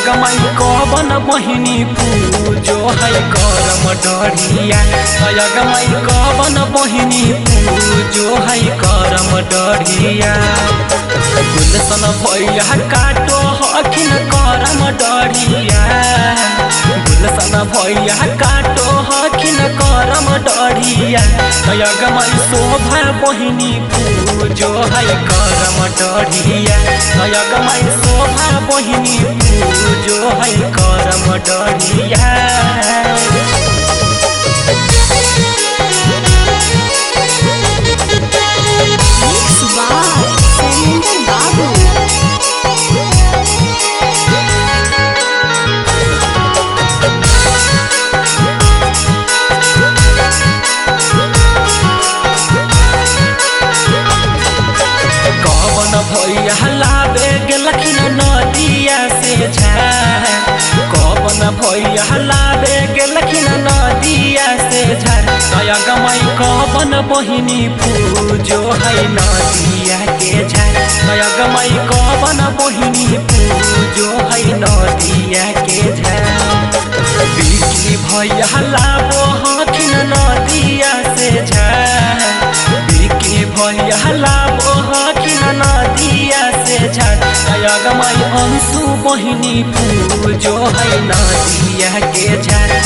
गमाई कवन बहिनी पूजो है करम डरिया गमाई कवन बहिनी पूजो है करम डरिया गुलशन भैया काटो हखिन करम डरिया गुलशन भैया काटो हखिन करम डरिया गमाई शोभा बहिनी पूजो है करम डरिया गमाई शोभा बहिनी पूजो है करम डरिया भैया लाबे गेलखिन नदिया से झार कवन भैया लाबे गेलखिन नदिया से झार गमाई कवन बहिनी पूजो है नदिया के झार गमाई कवन बहिनी पूजो है नदिया के झार बिकी भैया लाबो हखिन नदिया से झार बिकी भैया लाबो हखिन नदिया से झार गमाई अंशु बहिनी पूजो है नदिया के झार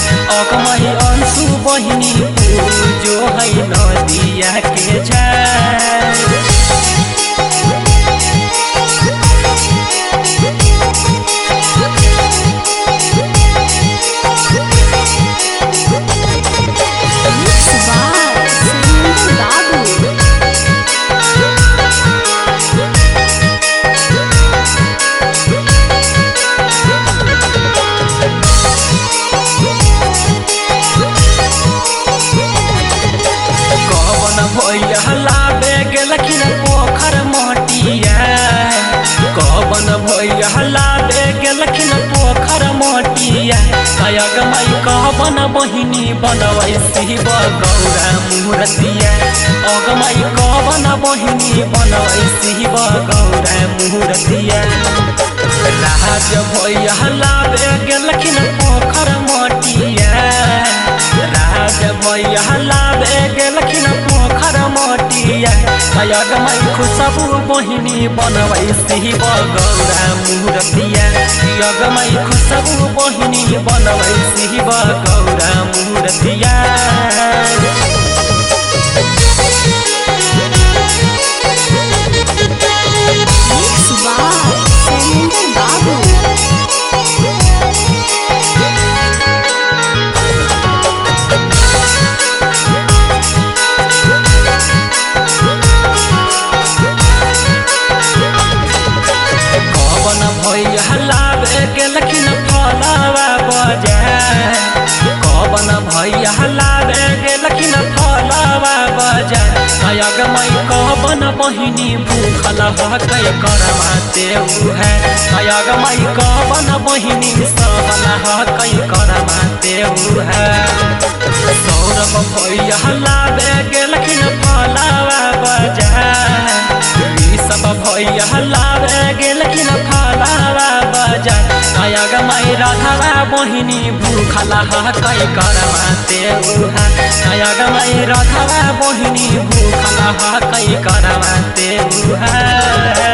गमाई अंशु बहिनी पूजो है नदिया के झार भैया लाबे गेलखिन पोखर मटिया कवन भैया लाबे गेलखिन पोखर मटिया गमाई कवन बहिनी बनवै शिव गौरा मूर्तिया गमाई कवन बहिनी बनवै शिव गौरा मूर्तिया राज भैया लाबे गेलखिन पोखर मटिया राज भैया लाबे गेलखिन पोखर मटिया गमाई खुशबू बहिनी बनवै शिव गौरा मूर्तिया गमाई खुशबू बहिनी बनवै शिव गौरा मूर्तिया भैया लाबे गेलखिन फलवा बजार कवन भैया लाबे गेलखिन फलवा बजार गमाई कवन बहिनी भूखल हकै करमा देउ है गमाई कवन बहिनी सहल हकै करमा देउ है सौरभ भैया लाबे गेलखिन फलवा बजार सब भैया लाबे गेलखिन फलवा बजार गमाई राधावा बहिनी भूखल हकै करमा देउ है गमाई राधावा बहिनी भूखल हकै करमा देउ है।